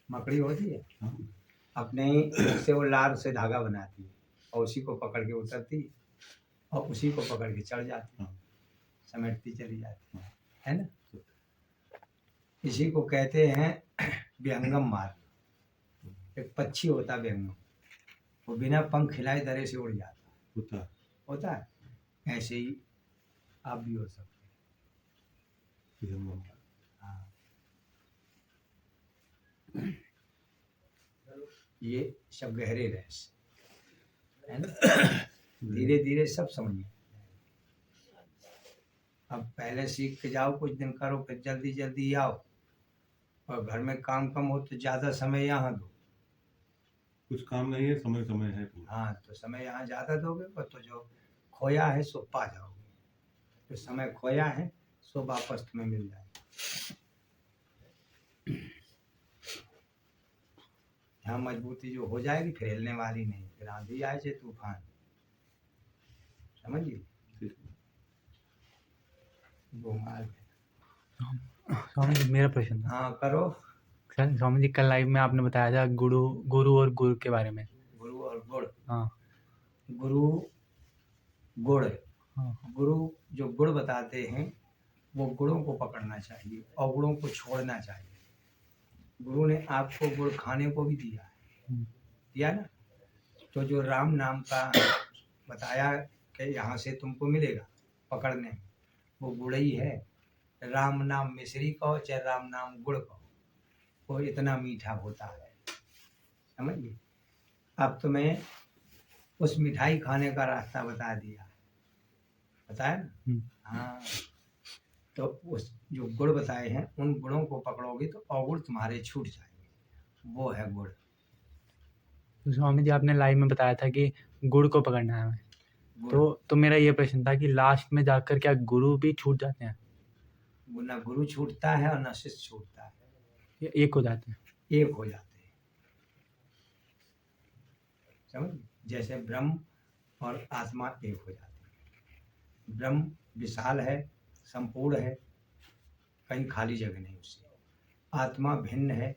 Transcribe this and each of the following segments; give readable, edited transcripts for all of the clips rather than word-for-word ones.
मकड़ी होती है, हाँ, अपने ही से वो लार से धागा बनाती है और उसी को पकड़ के उतरती है और उसी को पकड़ के चढ़ जाती है, हाँ, समेटती चली जाती हाँ। है ना। इसी को कहते हैं विहंगम मार्ग। एक पक्षी होता विहंगम, वो बिना पंख खिलाए दरे से उड़ जाता होता है। है। ऐसे ही आप भी हो सकते हैं। हाँ, ये सब गहरे रहस्य है ना। धीरे धीरे सब समझिए। अब पहले सीख के जाओ, कुछ दिन करो, फिर जल्दी जल्दी आओ, और घर में काम कम हो तो ज़्यादा समय यहाँ दो। कुछ काम नहीं है, समय समय है पूरा। हाँ, तो समय यहाँ ज़्यादा दोगे तो जो खोया है सो पा जाओगे, जो समय खोया है सो वापस तुम्हें मिल जाएगा। यहाँ मजबूती जो हो जाएगी फिर हिलने वाली नहीं, फिर आंधी आए चाहे तूफान, समझिए। वो मार्ग है। स्वामी जी मेरा प्रश्न था। हाँ करो। सर स्वामी जी कल लाइव में आपने बताया था गुरु गुरु और गुरु के बारे में। गुरु और गुण। हाँ गुरु गुण। हाँ गुरु जो गुण बताते हैं वो गुणों को पकड़ना चाहिए और गुणों को छोड़ना चाहिए। गुरु ने आपको गुण खाने को भी दिया है, दिया ना। तो जो राम नाम का बताया कि यहाँ से तुमको मिलेगा पकड़ने में, वो गुड़ ही है। राम नाम मिश्री कहो चाहे राम नाम गुड़ कहो, वो इतना मीठा होता है, समझिए। अब तुम्हें उस मिठाई खाने का रास्ता बता दिया, बताया ना। हाँ, तो उस जो गुण बताए हैं उन गुणों को पकड़ोगे तो अवगुण तुम्हारे छूट जाएंगे, वो है गुण। तो स्वामी जी आपने लाइव में बताया था कि गुड़ को पकड़ना है हमें। गुण। तो मेरा ये प्रश्न था कि लास्ट में जाकर क्या गुरु भी छूट जाते हैं? ना गुरु छूटता है और न शिष्य छूटता है, ये एक हो जाते हैं? एक हो जाते हैं, समझ। जैसे ब्रह्म और आत्मा एक हो जाते हैं। ब्रह्म विशाल है, संपूर्ण है, कहीं खाली जगह नहीं उससे। आत्मा भिन्न है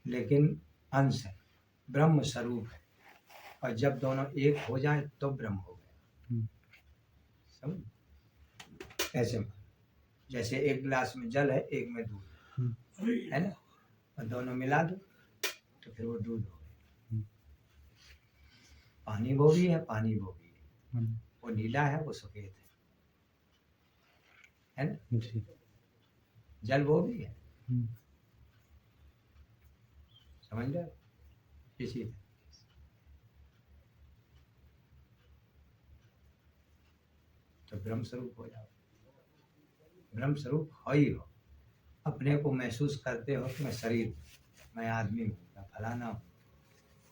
लेकिन अंश है, ब्रह्म स्वरूप है। और जब दोनों एक हो जाए तो ब्रह्म हो गया, समझ। ऐसे में जैसे एक गिलास में जल है, एक में दूध है ना, और दोनों मिला दो तो फिर वो दूध हो गया। पानी वो भी है, पानी वो भी है, वो नीला है वो सफेद है ना। जी। जल वो भी है, समझ रहे हो? इसी तरह तो ब्रह्म स्वरूप हो जाओ। ब्रह्म स्वरूप हो ही हो, अपने को महसूस करते हो कि मैं शरीर, मैं आदमी हूँ, मैं फलाना हूँ,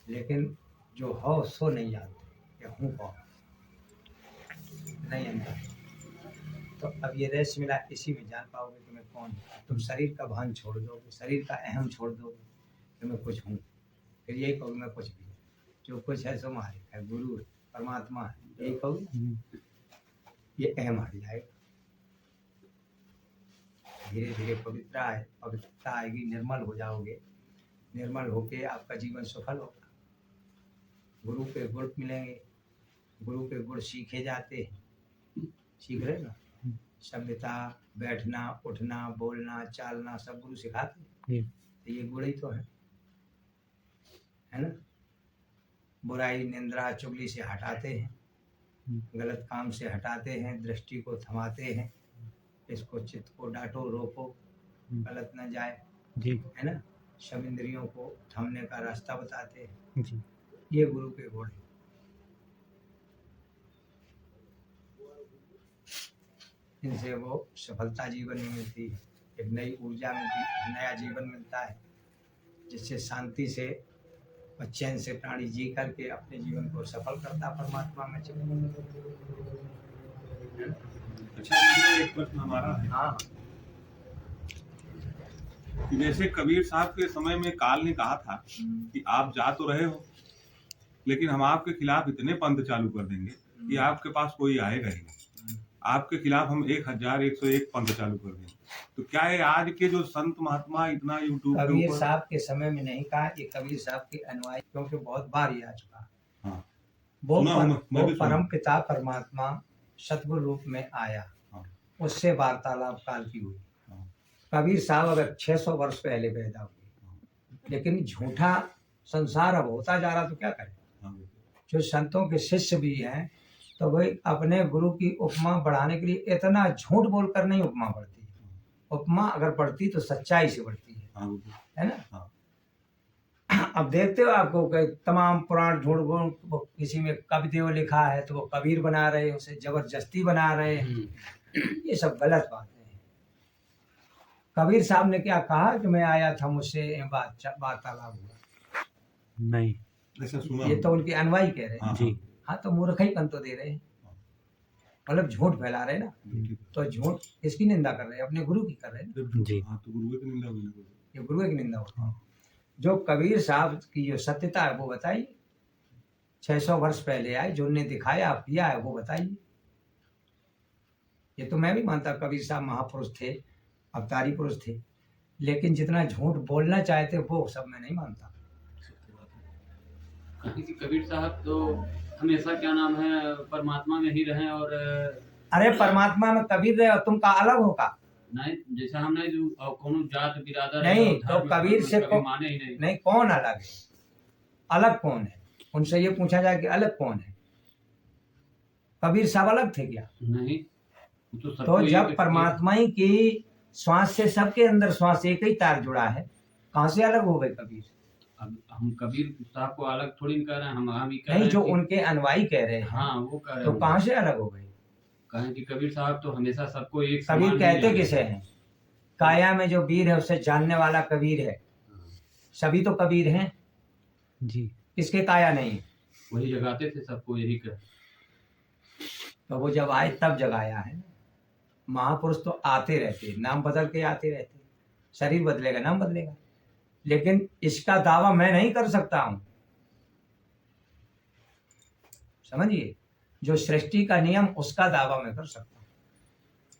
लेकिन जो हो सो नहीं जानते कि हूँ कौन, नहीं अंदर। तो अब ये रहस्य मिला, इसी में जान पाओगे कि मैं कौन हूँ। तुम शरीर का भान छोड़ दोगे, शरीर का अहम छोड़ दोगे कि मैं कुछ हूँ, फिर यही कहोगे मैं कुछ भी हूँ। जो कुछ है सो मालिक है, गुरु है, परमात्मा है, यही कहोगे, ये अहम हट जाएगा। धीरे धीरे पवित्रता आएगी, निर्मल हो जाओगे। निर्मल होके आपका जीवन सफल होगा। गुरु के गुण मिलेंगे, गुरु के गुण सीखे जाते हैं, सीख रहे ना। सभ्यता, बैठना, उठना, बोलना, चालना सब गुरु सिखाते हैं। तो ये गुण ही तो है ना। बुराई, निंद्रा, चुगली से हटाते हैं, गलत काम से हटाते हैं, दृष्टि को थमाते हैं, इसको चित्त को डांटो, रोको, गलत न जाए जी, है ना। सब इंद्रियों को थमने का रास्ता बताते हैं जी। ये गुरु के गुण हैं। इनसे वो सफलता जीवन में मिलती है, एक नई ऊर्जा मिलती है, नया जीवन मिलता है, जिससे शांति से और चैन से प्राणी जी करके अपने जीवन को सफल करता परमात्मा में चले। अच्छा, एक प्रश्न हमारा है। हाँ, कि जैसे कबीर साहब के समय में काल ने कहा था कि आप जा तो रहे हो, लेकिन हम आपके खिलाफ इतने पंथ चालू कर देंगे कि आपके पास कोई आएगा ही नहीं। आपके खिलाफ हम 1101 पंथ चालू कर दें, तो क्या है आज के जो संत महात्मा इतना यूट्यूब के कबीर ऊपर। साहब के समय में नहीं कहा, ये कबीर साहब के अनुयायी, क्योंकि बहुत बार ये आ चुका। हाँ, वो सुना हूं, मैं भी सुना। परम पिता परमात्मा सतगुरु रूप में आया, हाँ, उससे वार्तालाप काल की हुई। हाँ, कबीर साहब अगर 600 वर्ष पहले पैदा हुए, लेकिन झूठा संसार अब होता जा रहा, तो क्या करें। हाँ, जो संतों के शिष्य भी हैं, तो वही अपने गुरु की उपमा बढ़ाने के लिए इतना झूठ बोलकर नहीं उपमा बढ़ती है। उपमा अगर बढ़ती तो सच्चाई से बढ़ती हाँ, है ना। हाँ। अब देखते हो आपको कि तमाम पुराण झूठ बोल, वो किसी में कविदेव लिखा है तो वो कबीर बना रहे हैं, उसे जबरदस्ती बना रहे हैं। ये सब गलत बात है। कबीर साहब ने क्या कहा कि मैं आया था, मुझसे वार्तालाप हुआ, नहीं। ऐसा सुना ये हूं। तो उनके अनुयायी कह रहे हैं। हाँ, जी। हाँ, तो मूर्खई पन तो दे रहे हैं, मतलब झूठ फैला रहे हैं ना। तो झूठ किसकी निंदा कर रहे हैं? अपने गुरु की कर रहे हैं ना। जी। हाँ, तो गुरु की निंदा हुई ना। ये गुरु की निंदा होती है। हाँ, जो कबीर साहब की जो सत्यता है वो बताइए, 600 वर्ष पहले आए, जो उन्होंने दिखाया किया है वो बताइए। ये तो मैं भी मानता कबीर साहब महापुरुष थे, अवतारी पुरुष थे, लेकिन जितना झूठ बोलना चाहते वो सब मैं नहीं मानता। कहीं कि कबीर साहब तो हमेशा क्या नाम है परमात्मा में ही रहे और अरे परमात्मा में कबीर रहे और तुम का अलग होगा नहीं, जैसे हम नहीं जो कोनो जात बिरादर नहीं, और तो धर्म कबीर से कभी माने ही नहीं। नहीं, कौन अलग है? अलग कौन है? उनसे ये पूछा जाए कि अलग कौन है? कबीर साहब अलग थे क्या? नहीं, तो तो सबको जब एक- परमात्मा ही की श्वास से सबके अंदर श्वास एक ही तार जुड़ा है, कहाँ से अलग हो गए कबीर? अब हम कबीर साहब को अलग थोड़ी न कह रहे हैं, हम ही कह रहे नहीं, हैं जो कि- उनके अनुयायी कह रहे हैं, हाँ वो कह रहे तो हैं। कहाँ से अलग हो गए? कहें कि कबीर साहब तो हमेशा सबको एक कबीर समान ही कहते जाने। किसे हैं? काया में जो वीर है उसे जानने वाला कबीर है। सभी तो कबीर हैं, जी। किसके काया नहीं? वही जगाते थे सबको, यही कर। तो वो जब आए तब जगाया है। महापुरुष तो आते रहते, नाम बदल के आते रहते, शरीर बदलेगा नाम बदलेगा, लेकिन इसका दावा मैं नहीं कर सकता हूं। समझिए, जो सृष्टि का नियम उसका दावा मैं कर सकता हूं,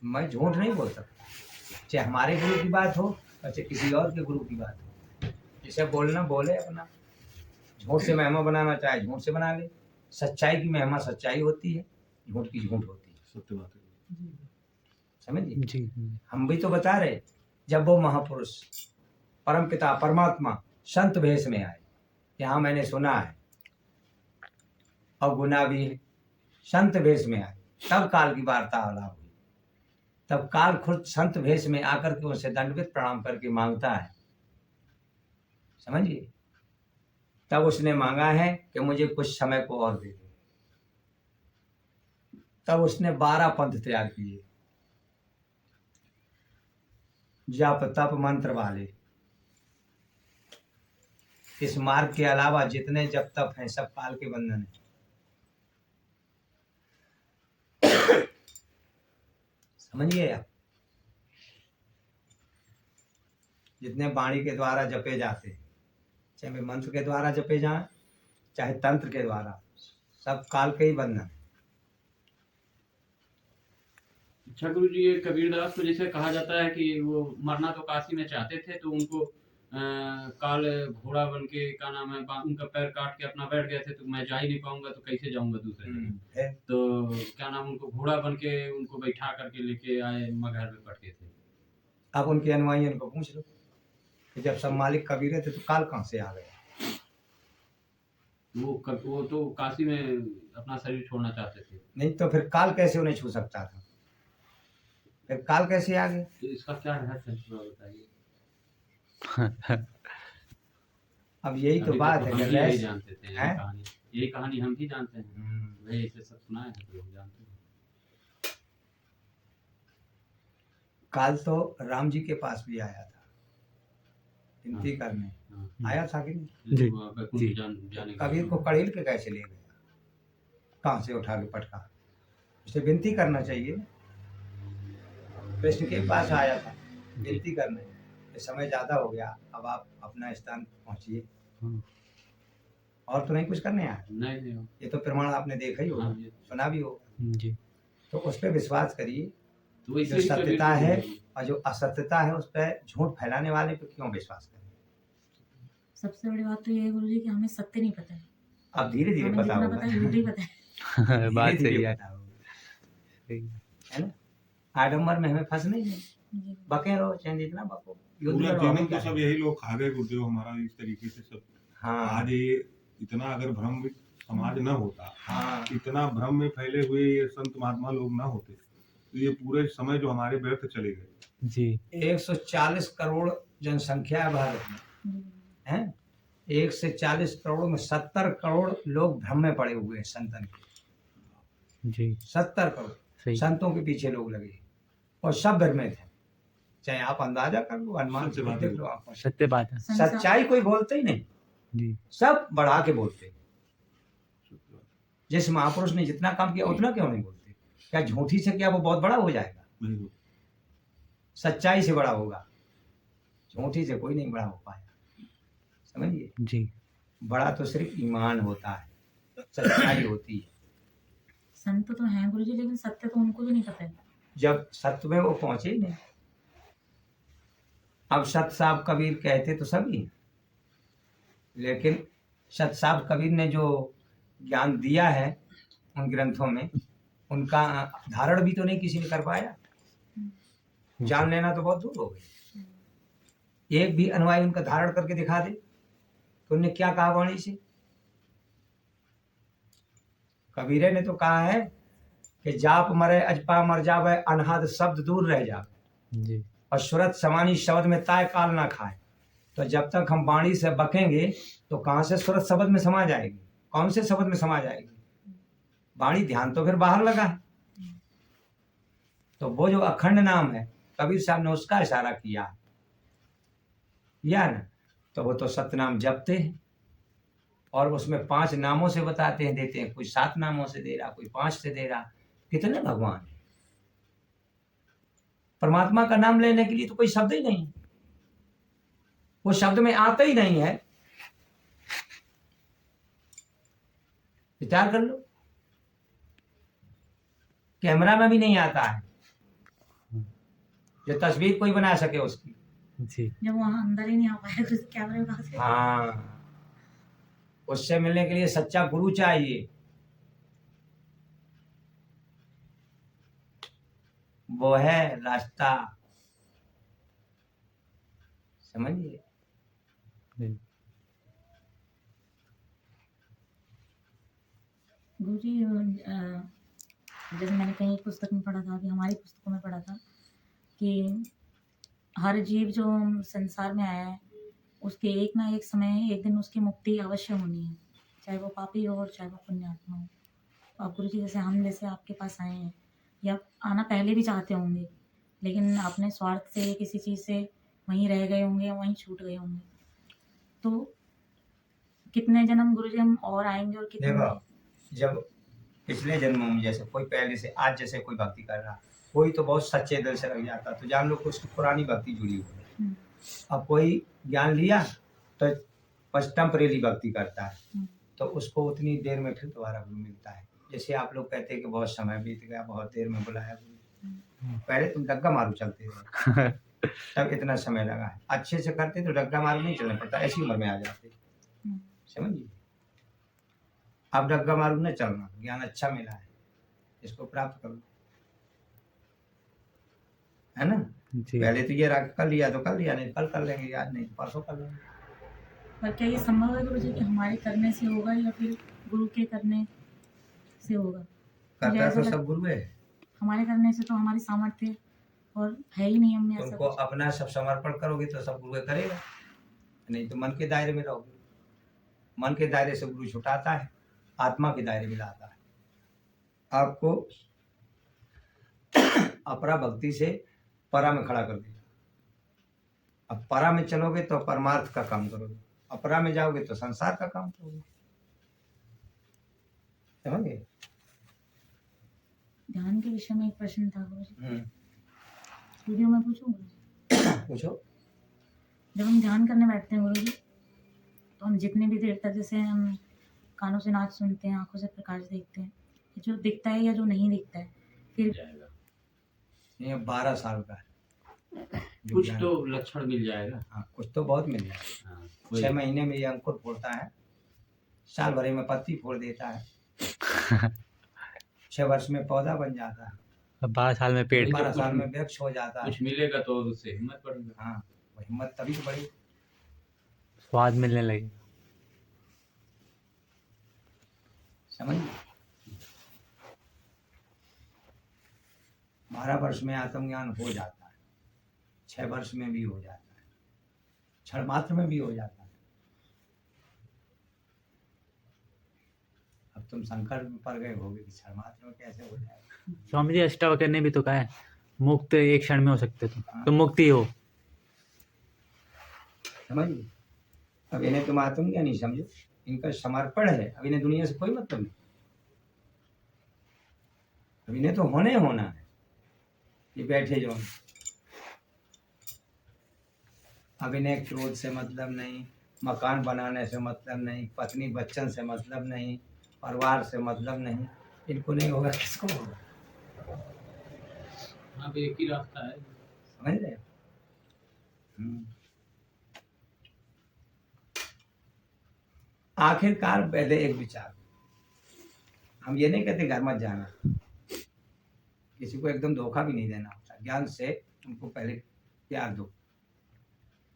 मैं झूठ नहीं बोल सकता। चाहे हमारे गुरु की बात हो और चाहे किसी और के गुरु की बात हो, जिसे बोलना बोले अपना। झूठ से महिमा बनाना चाहे झूठ से बना ले। सच्चाई की महिमा सच्चाई होती है, झूठ की झूठ होती है। सत्य बात है। समझिए, जी। हम भी तो बता रहे, जब वो महापुरुष परम पिता परमात्मा संत भेष में आए, यहाँ मैंने सुना है और गुना भी है, संत भेष में आए तब काल की वार्तालाप हुई। तब काल खुद संत भेष में आकर के उनसे दंडवत प्रणाम करके मांगता है। समझिए, तब उसने मांगा है कि मुझे कुछ समय को और दे दो। तब उसने 12 पंथ तैयार किए, जप तप मंत्र वाले। इस मार्ग के अलावा जितने जप तप हैं सब काल के बंधन है। समझिए आप, जितने वाणी के द्वारा जपे जाते हैं, चाहे वे मंत्र के द्वारा जपे जाएं चाहे तंत्र के द्वारा, सब काल के ही बंधन है। अच्छा गुरु जी, ये कबीरदास को जैसे कहा जाता है कि वो मरना तो काशी में चाहते थे, तो उनको काल घोड़ा बन के क्या नाम है उनका पैर काट के अपना बैठ गए थे, तो मैं जा ही नहीं पाऊंगा तो कैसे जाऊंगा दूसरे जगह। है। तो क्या नाम उनको घोड़ा बन के उनको बैठा करके लेके आए, मगहर में पटके थे। आप उनके अनुयायियों को पूछ लो कि जब सब मालिक कबीरे थे तो काल कहाँ से आ गया? वो तो काशी में अपना शरीर छोड़ना चाहते थे। नहीं तो फिर काल कैसे उन्हें छू सकता था? फिर काल कैसे आ गया? तो इसका क्या रहस्य है थोड़ा बताइए। अब यही तो अभी बात तक है हम कि भी यही रहस्य- जानते थे, हैं? यही कहानी हम भी जानते हैं, वही ऐसे सब सुना है तो हम जानते हैं। काल तो राम जी के पास भी आया था विनती हाँ। करने, हाँ। आया था कि नहीं? जी। वो बैकुंठ जी। जाने का- कबीर को कड़ील के कैसे ले गया? कहाँ से उठा के पटका? उसे विनती करना चाहिए। कृष्ण के पास आया था विनती करने, ये समय ज्यादा हो गया, अब आप अपना स्थान पहुंचिए। हाँ। और तो नहीं कुछ करने आया। नहीं ये तो प्रमाण आपने देखा ही होगा, हाँ, ये- सुना भी होगा। जी। तो उस पर विश्वास करिए। तो जो इसलिए कबीर सत्यता जी है बोले। और जो असत्यता है उस पर झूठ फैलाने वाले पे क्यों विश्वास करें। सबसे बड़ी बात तो ये है गुरुजी कि हमें सत्य नहीं पता है, अब धीरे धीरे हमें पता जितना होगा। पता है झूठ ही पता है। बात धीरे सही धीरे है। पता होगा, सही है। है ना। आडम्बर में हमें फंसना ही है। जी बके रहो चाहे जितना बको, युद्ध पूरा लड़ो, जीवन हमें तो क्या सब है। यही लोग खा गए गुरुदेव हमारा इस तरीके से सब। हाँ आज ये इतना अगर भ्रम समाज न होता, हाँ इतना भ्रम में फैले हुए ये संत महात्मा लोग ना होते, तो ये पूरे समय जो हमारे व्यर्थ चले गए। जी 140 करोड़ जनसंख्या है भारत में, जी है 140 करोड़ में 70 करोड़ लोग भ्रम में पड़े हुए हैं संतन के। जी 70 करोड़ सही। संतों के पीछे लोग लगे और सब भ्रम में थे। चाहे आप अंदाजा कर लो, अनुमान सत्य से बात देख है। लो आप। सत्य बात है। सच्चाई कोई बोलते ही नहीं, जी सब बढ़ा के बोलते। जिस महापुरुष ने जितना काम किया उतना क्यों नहीं बोलते। क्या झूठी से क्या वो बहुत बड़ा हो जाएगा। नहीं हो। सच्चाई से बड़ा होगा, झूठी से कोई नहीं बड़ा हो पाया। समझिए, जी बड़ा तो सिर्फ ईमान होता है, सच्चाई होती है। संत तो हैं गुरुजी, लेकिन सत्य तो उनको भी नहीं पता है। जब सत्य में वो पहुंचे ही नहीं। अब सत साहब कबीर कहते तो सभी, लेकिन सत साहब कबीर ने जो ज्ञान दिया है उन ग्रंथों में, उनका धारण भी तो नहीं किसी ने कर पाया। जान लेना तो बहुत दूर हो गई। एक भी अनुयायी उनका धारण करके दिखा दे तो उन्होंने क्या कहा वाणी से। कबीरे ने तो कहा है कि जाप मरे अजपा मर जावे, अनहद शब्द दूर रह जावे, जी और सुरत समानी शब्द में ताय काल ना खाए। तो जब तक हम वाणी से बकेंगे तो कहाँ से सुरत शब्द में समा जाएगी, कौन से शब्द में समा जाएगी। वाणी ध्यान तो फिर बाहर लगा है। तो वो जो अखंड नाम है कबीर साहब ने उसका इशारा किया ना, तो वो तो सतनाम जपते हैं और उसमें 5 नामों से बताते हैं, देते हैं। कोई 7 नामों से दे रहा, कोई 5 से दे रहा। कितने भगवान है। परमात्मा का नाम लेने के लिए तो कोई शब्द ही नहीं, वो शब्द में आता ही नहीं है। विचार कर लो, कैमरा में भी नहीं आता है जो तस्वीर कोई बना सके उसकी। जी जब वहाँ अंदर ही नहीं आ पाया तो कैमरे में कहाँ से। हाँ, उससे मिलने के लिए सच्चा गुरु चाहिए। वो है रास्ता, समझिए। जी गुरुजी जैसे मैंने कहीं पुस्तक में पढ़ा था, कि हमारी पुस्तकों में पढ़ा था कि हर जीव जो संसार में आया है उसके एक ना एक समय एक दिन उसकी मुक्ति अवश्य होनी है, चाहे वो पापी हो और चाहे वो पुण्यात्मा हो। तो आप गुरुजी जैसे हम जैसे आपके पास आए हैं, या आना पहले भी चाहते होंगे, लेकिन अपने स्वार्थ से किसी चीज़ से वहीं रह गए होंगे, वहीं छूट गए होंगे। तो कितने जन्म गुरुजी हम और आएंगे और कितने। देखो, जब पिछले जन्मों में जैसे कोई पहले से आज जैसे कोई भक्ति कर रहा, कोई तो बहुत सच्चे दिल से लग जाता, तो जान लो कि उसकी पुरानी भक्ति जुड़ी हुई है। अब कोई ज्ञान लिया तो बस टेम्परेरी भक्ति करता है, तो उसको उतनी देर में फिर दोबारा गुरु मिलता है। जैसे आप लोग कहते हैं कि बहुत समय बीत गया, बहुत देर में बुलाया गुरु। पहले तुम डग्गा मारू चलते थे तब इतना समय लगा है। अच्छे से करते तो डग्गा मारू नहीं चलना पड़ता, ऐसी उम्र में आ जाते। समझिए, अब डग्गा मारू न चलना, ज्ञान अच्छा मिला है, इसको प्राप्त करो, है ना। जी पहले तो ये राग कर लिया तो कर लिया, नहीं कल कर लेंगे, आज नहीं तो परसों कर लेंगे। पर क्या ये संभव है गुरुजी कि हमारे करने से होगा या फिर गुरु के करने से होगा? मुझे करता ऐसा तो सब गुरु है। हमारे करने से तो हमारी सामर्थ्य और है ही नहीं, हमने ऐसा तुमको कुछ। अपना सब समर्पण करोगे तो सब गुरु करेगा, नहीं तो मन के दायरे में रहोगे। मन के दायरे से गुरु छुटाता है, आत्मा के दायरे में लाता है। आपको अपरा भक्ति से परा में खड़ा कर देगा। अब परा में चलोगे तो परमार्थ का काम करोगे, अपरा में जाओगे तो संसार का काम करोगे। समझे? ध्यान के विषय में एक प्रश्न था गुरुजी, वीडियो में पूछूंगा। पूछो। जब हम ध्यान करने बैठते हैं गुरुजी, तो हम जितने भी देर तक, जैसे हम कानों से नाच सुनते हैं, आंखों से प्रकाश देखते हैं, जो दिखता है या जो नहीं दिखता है, फिर जाएगा, ये 12 साल का है। जो कुछ ज्ञान- तो लक्षण मिल जाएगा। हाँ, कुछ तो बहुत मिल जाएगा। हाँ, 6 महीने में ये अंकुर फोड़ता है, साल भर में पत्ती फोड़ देता है, 6 वर्ष में पौधा बन जाता है, अब 12 साल में पेड़। वही तो 12 कुछ- साल में वृक्ष हो जाता है। कुछ मिलेगा तो उससे हिम्मत बढ़ेगा। हाँ, वो हिम्मत तभी तो बढ़ी। स्वाद मिलने लगे। समझ 12 वर्ष में आत्मज्ञान हो जाता है, 6 वर्ष में भी हो जाता है, क्षण मात्र में भी हो जाता है। अब तुम संकट में पड़ गए होगे कि क्षण मात्र में कैसे हो जाएगा। स्वामी जी अष्टावक्र ने भी तो कहा है मुक्त एक क्षण में हो सकते तुम मुक्ति हो। समझिए, अब इन्हें तुम आत्मज्ञान नहीं समझो, इनका समर्पण है। अब इन्हें दुनिया से कोई मतलब नहीं, अब इन्हें तो होना है। ये बैठे जो, अब इन्हें क्रोध से मतलब नहीं, मकान बनाने से मतलब नहीं, पत्नी बच्चन से मतलब नहीं, परिवार से मतलब नहीं। इनको नहीं होगा, किसको होगा? अब एक ही रास्ता है। समझ रहे हो? आखिरकार पहले एक विचार, हम ये नहीं कहते घर मत जाना, किसी को एकदम धोखा भी नहीं देना होता। ज्ञान से उनको पहले प्यार दो,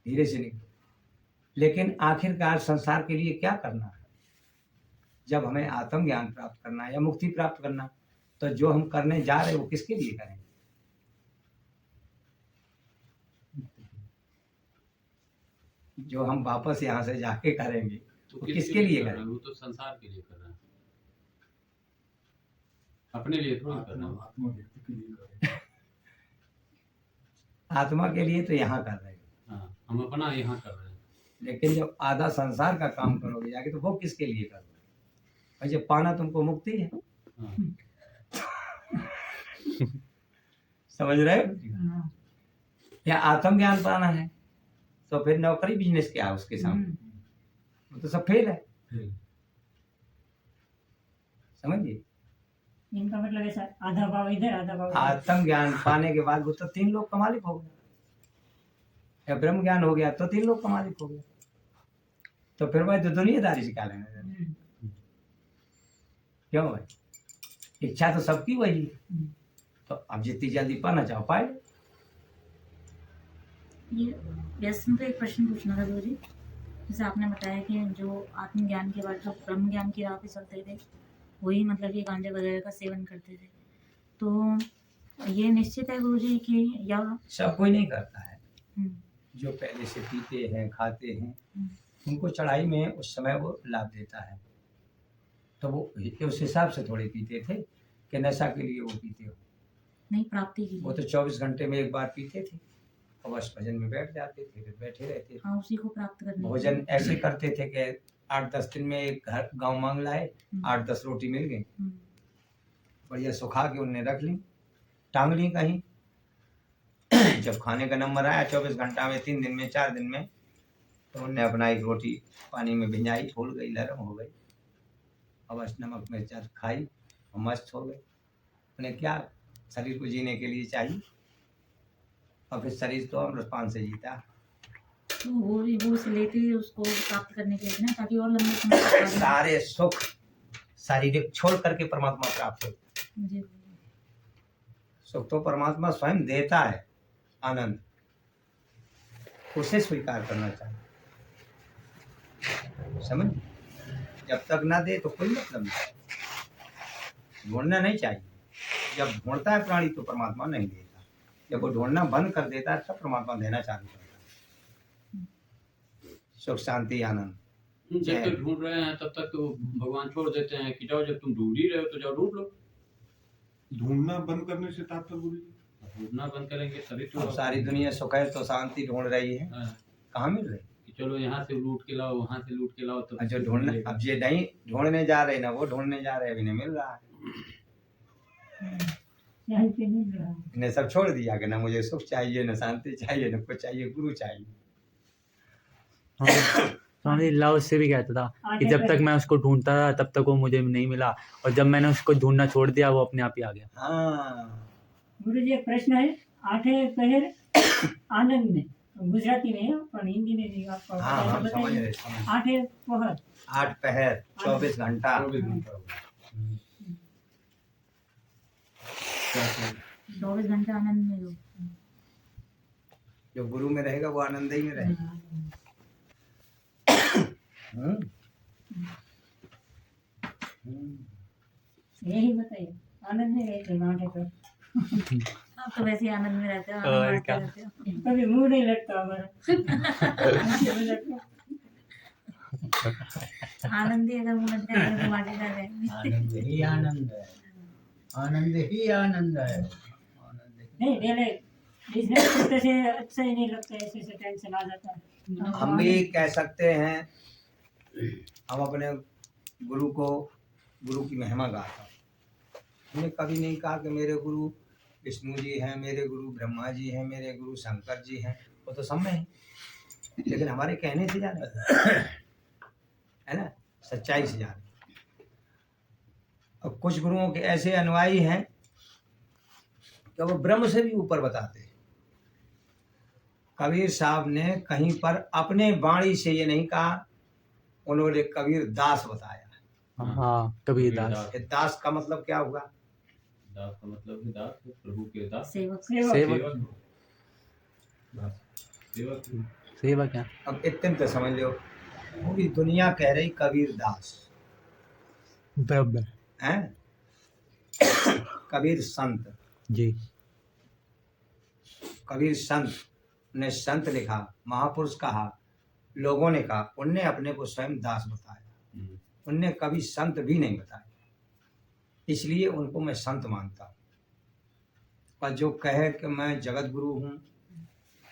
धीरे से निकलो। लेकिन आखिरकार संसार के लिए क्या करना है? जब हमें आत्मज्ञान प्राप्त करना है या मुक्ति प्राप्त करना, तो जो हम करने जा रहे हैं वो किसके लिए करेंगे? जो हम वापस यहाँ से जाके करेंगे तो वो किसके लिए कर रहा है? करेंगे? वो तो संसार के लिए कर रहा है, अपने लिए थोड़ी कर रहा है। आत्मा के लिए तो यहाँ कर रहे हो, हाँ, हम अपना यहाँ कर रहे हैं। लेकिन जब आधा संसार का काम करोगे जाके तो वो किसके लिए करोगे? भाई जब पाना तुमको मुक्ति है, हाँ, समझ रहे हो? या आत्मज्ञान पाना है, तो फिर नौकरी बिजनेस क्या है उसके सामने? वो तो सब फेल है। समझिए, इनका मतलब है सर, आधा भाव इधर आधा भाव इधर। आत्मज्ञान पाने के बाद वो तो 3 लोग का मालिक हो गया, या ब्रह्म ज्ञान हो गया तो 3 लोग का मालिक हो गया। तो फिर भाई तो दुनियादारी से क्या लेना देना? क्यों भाई? इच्छा तो सबकी वही है। तो अब जितनी जल्दी पाना चाहो पाए। ये व्यसन पे एक प्रश्न पूछना था गुरु जी। जैसे आपने बताया कि जो आत्मज्ञान के बाद जो ब्रह्म ज्ञान की राह पे चलते थे वही मतलब ये गांजे वगैरह का सेवन करते थे, तो ये निश्चित है गुरु जी कि या सब कोई नहीं करता है। हम्म, जो पहले से पीते हैं खाते हैं उनको चढ़ाई में उस समय वो लाभ देता है, तो वो उस हिसाब से थोड़े पीते थे कि नशा के लिए वो पीते हो। नहीं प्राप्ति की वो तो 24 घंटे में एक बार पीते थे और बस भजन में बैठ जाते थे, फिर बैठे रहते थे। हाँ उसी को प्राप्त करने के लिए। भोजन ऐसे करते थे कि 8-10 दिन में एक घर गांव मांग लाए, 8-10 रोटी मिल गई, हम्म, बढ़िया सुखा के उनने रख ली, टांग ली कहीं। जब खाने का नंबर आया 24 घंटा में, 3 दिन में, 4 दिन में, तो उनने अपना एक रोटी पानी में भिंजाई, फूल गई, नरम हो गई और बस नमक मिर्च खाई और मस्त हो गई। उन्हें क्या शरीर को जीने के लिए चाहिए, और फिर शरीर तो अमृतपान से जीता। तो वो से लेते हैं उसको प्राप्त करने के लिए ना, ताकि और लंबे समय तक पाए। सारे सुख शारीरिक छोड़ करके परमात्मा प्राप्त हो। जी सुख तो परमात्मा स्वयं देता है, आनंद उसे स्वीकार करना चाहिए। समझ, जब तक ना दे तो कोई मतलब नहीं, ढूंढना नहीं चाहिए। जब ढूंढता है प्राणी तो परमात्मा नहीं देता, जब वो ढूंढना बंद कर देता है तब परमात्मा देना चालू करता है। सुख शांति आनंद। जब तक ढूंढ रहे हैं तब तक तो भगवान छोड़ देते हैं कि जाओ, जब तुम ढूंढ ही रहे हो तो जाओ ढूंढ लो। ढूंढना बंद करने से तात्पर्य गुरु जी? ढूंढना बंद करेंगे तभी तो अब सारी दुनिया सुख है तो शांति ढूंढ रही है, हाँ, कहाँ मिल रही? कि चलो यहाँ से लूट के लाओ, वहाँ से लूट के लाओ, तो अब जो ढूंढना, अब ये नहीं ढूंढने जा रहे ना वो ढूंढने जा रहे, अभी नहीं मिल रहा है। यहीं पे मिल रहा है। इन्हें सब छोड़ दिया कि ना मुझे सुख चाहिए, ना शांति चाहिए, ना कुछ चाहिए, गुरु चाहिए। स्वामी जी लव से भी कहता था कि आठे जब तक पहर मैं उसको ढूंढता था तब तक वो मुझे नहीं मिला, और जब मैंने उसको ढूंढना छोड़ दिया वो अपने आप ही आ गया। हाँ गुरु जी एक प्रश्न है, आठे पहर आनंद में, गुजराती में है पर हिंदी में भी आपको हाँ बताया हम तो समझ बताइए। रहे समझ रहे। आठे पहर 8 पहर 24 घंटा 24 घंटा हो गया। 24 घंटे आनंद में रहो। जो गुरु में रहेगा वो आनंद ही में रहेगा। हम्म। यही बताइए, आनंद में रहते हैं आठे पर, आप तो वैसे ही आनंद में रहते हो, और आनंद क्या? रहते हो। कभी मुंह नहीं लगता हमारा। आनंद ही अगर मुंह लग जाएगा तो बाकी क्या रहेंगे। आनंद ही आनंद है, आनंद ही आनंद है, आनंद ही। नहीं पहले बिजनेस करते से अच्छा ही नहीं लगता, ऐसे से टेंशन आ जाता है। हम भी कह सकते हैं, हम अपने गुरु की महिमा गाता हूँ। हमने कभी नहीं कहा कि मेरे गुरु विष्णु जी हैं, मेरे गुरु ब्रह्मा जी हैं, मेरे गुरु शंकर जी हैं, वो तो सब में है, लेकिन हमारे कहने से जाने है ना, सच्चाई से जाने। अब कुछ गुरुओं के ऐसे अनुयायी हैं कि वो ब्रह्म से भी ऊपर बताते हैं। कबीर साहब ने कहीं पर अपने वाणी से ये नहीं कहा, उन्होंने कबीर दास बताया। हाँ कबीर दास। ये दास का मतलब क्या हुआ? दास का मतलब है दास, प्रभु के दास, सेवक। सेवक। सेवक। सेवा क्या? अब इतने तो समझ लो, पूरी दुनिया कह रही कबीर दास बराबर हैं, कबीर संत। जी। कबीर संत ने संत लिखा, महापुरुष कहा, लोगों ने कहा, उनने अपने को स्वयं दास बताया, उनने कभी संत भी नहीं बताया, इसलिए उनको मैं संत मानता हूँ। और जो कहे कि मैं जगत गुरु हूँ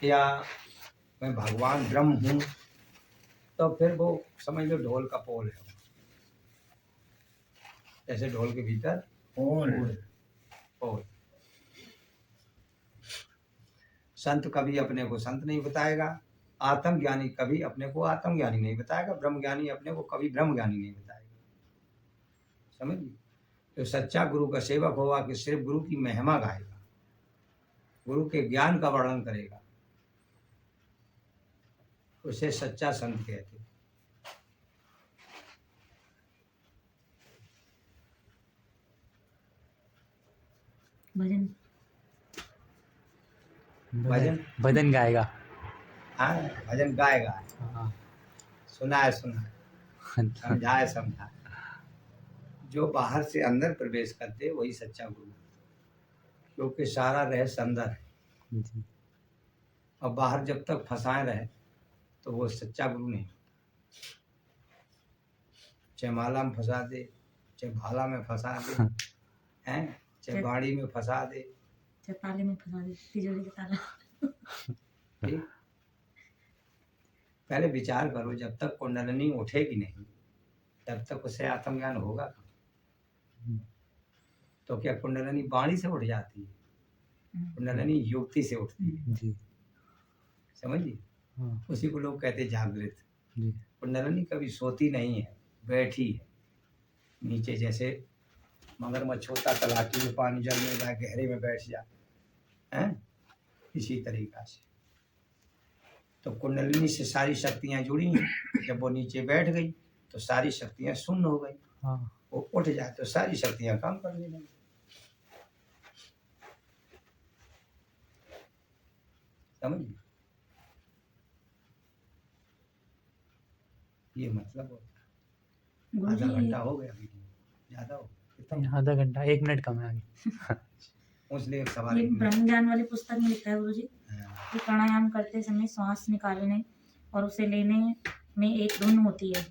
या मैं भगवान ब्रह्म हूँ, तो फिर वो समझ लो ढोल का पोल है, जैसे ढोल के भीतर पोल। संत कभी अपने को संत नहीं बताएगा, आत्मज्ञानी कभी अपने को आत्मज्ञानी नहीं बताएगा, ब्रह्मज्ञानी अपने को कभी ब्रह्मज्ञानी नहीं बताएगा। समझिए, तो सच्चा गुरु का सेवक होगा कि सिर्फ गुरु की महिमा गाएगा, गुरु के ज्ञान का वर्णन करेगा, उसे सच्चा संत कहते हैं। भजन भजन भजन गाएगा। हाँ, भजन गाएगा, हाँ। सुनाए सुनाए, समझाए समझाए। जो बाहर से अंदर प्रवेश करते वही सच्चा गुरु, क्योंकि सारा रहस्य अंदर है, जी। और बाहर जब तक फंसाए रहे तो वो सच्चा गुरु नहीं। चाहे माला में फंसा दे, चाहे भाला में फंसा दे, हैं, चाहे गाड़ी में फंसा दे, चाहे ताले में फंसा दे, तिजोरी का ताला। ठीक? पहले विचार करो, जब तक कुंडलिनी उठेगी नहीं तब तक उसे आत्मज्ञान होगा। तो क्या कुंडलिनी वाणी से उठ जाती है? कुंडलिनी युक्ति से उठती है। जी। समझिए, हाँ। उसी को लोग कहते जागृत। जी। कुंडलिनी कभी सोती नहीं है, बैठी है नीचे, जैसे मगरमच्छ होता तलाटी में पानी जल में जाए गहरे में बैठ जाए, हैं, इसी तरीका से। तो कुंडलिनी से सारी शक्तियां जुड़ी हैं, जब वो नीचे बैठ गई तो सारी शक्तियां शून्य हो गई, हाँ। वो उठ जाए तो सारी शक्तियां काम करने लगी। समझिए, ये मतलब होता है। आधा गुरुजी घंटा हो गया, वीडियो ज्यादा हो गया, आधा घंटा 1 मिनट कम है आगे। उसलिए एक सवाल ये एक मिनट। ब्रह्म ज्ञान वाली पुस्तक में लिखा है गुरुजी हाँ। कि प्राणायाम करते समय श्वास निकालने और उसे लेने में एक धुन होती है,